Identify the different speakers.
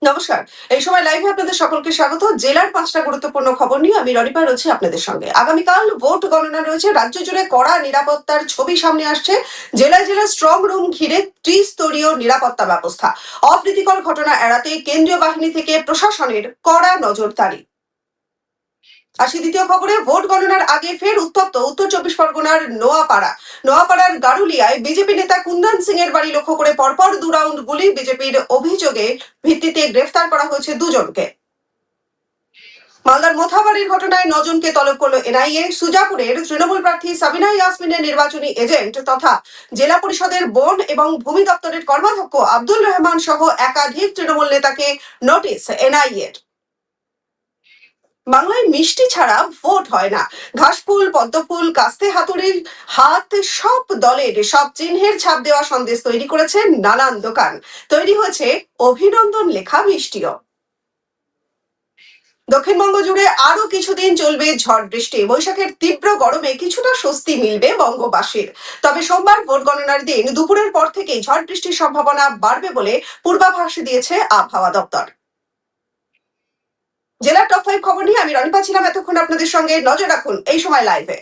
Speaker 1: নমস্কার। এই সময় লাইভে আপনাদের সকলকে স্বাগত। জেলার ৫টা গুরুত্বপূর্ণ খবর নিয়ে আমি রনিপা রয়েছি আপনাদের সঙ্গে। আগামীকাল ভোট গণনা রয়েছে। রাজ্য জুড়ে কড়া নিরাপত্তার ছবি সামনে আসছে। জেলায় জেলায় স্ট্রং রুম ঘিরে ত্রিস্তরীয় নিরাপত্তা ব্যবস্থা। অপ্রীতিকর ঘটনা এড়াতে কেন্দ্রীয় বাহিনী থেকে প্রশাসনের কড়া নজরদারি। আসি দ্বিতীয় খবরে। ভোট গণনার আগে ফের উত্তপ্ত উত্তর ২৪ পরগনার নোয়াপাড়ার গারুলিয়ায় বিজেপি নেতা কুন্দন সিং এর বাড়ি লক্ষ্য করে পরপর ২ রাউন্ড গুলি। বিজেপির অভিযোগে ভিত্তিতে গ্রেফতার করা হয়েছে দুজনকে। মালদার মোথাবাড়ির ঘটনায় ৯ জনকে তলব করল এনআইএ। সুজাপুরের তৃণমূল প্রার্থী সাবিনা ইয়াসমিনের নির্বাচনী এজেন্ট তথা জেলা পরিষদের বন এবং ভূমি দপ্তরের কর্মাধ্যক্ষ আব্দুল রহমান সহ একাধিক তৃণমূল নেতাকে নোটিশ এনআইএর। বাংলায় মিষ্টি ছাড়া ভোট হয় না। ঘাসফুল, পদ্মফুল, কাস্তে হাতুড়ির হাত সব দলের সব চিহ্নের ছাপ দেওয়া সন্দেশ তৈরি করেছে নানান দোকান। তৈরি হয়েছে অভিনন্দন লেখা মিষ্টিও। দক্ষিণবঙ্গ জুড়ে আরো কিছুদিন চলবে ঝড় বৃষ্টি। বৈশাখের তীব্র গরমে কিছুটা স্বস্তি মিলবে বঙ্গবাসীর। তবে সোমবার ভোট গণনার দিন দুপুরের পর থেকেই ঝড় বৃষ্টির সম্ভাবনা বাড়বে বলে পূর্বাভাস দিয়েছে আবহাওয়া দপ্তর। জেলার টপ 5 খবর নিয়ে আমি রনিপা ছিলাম এতক্ষণ আপনাদের সঙ্গে। নজর রাখুন এই সময় লাইভে।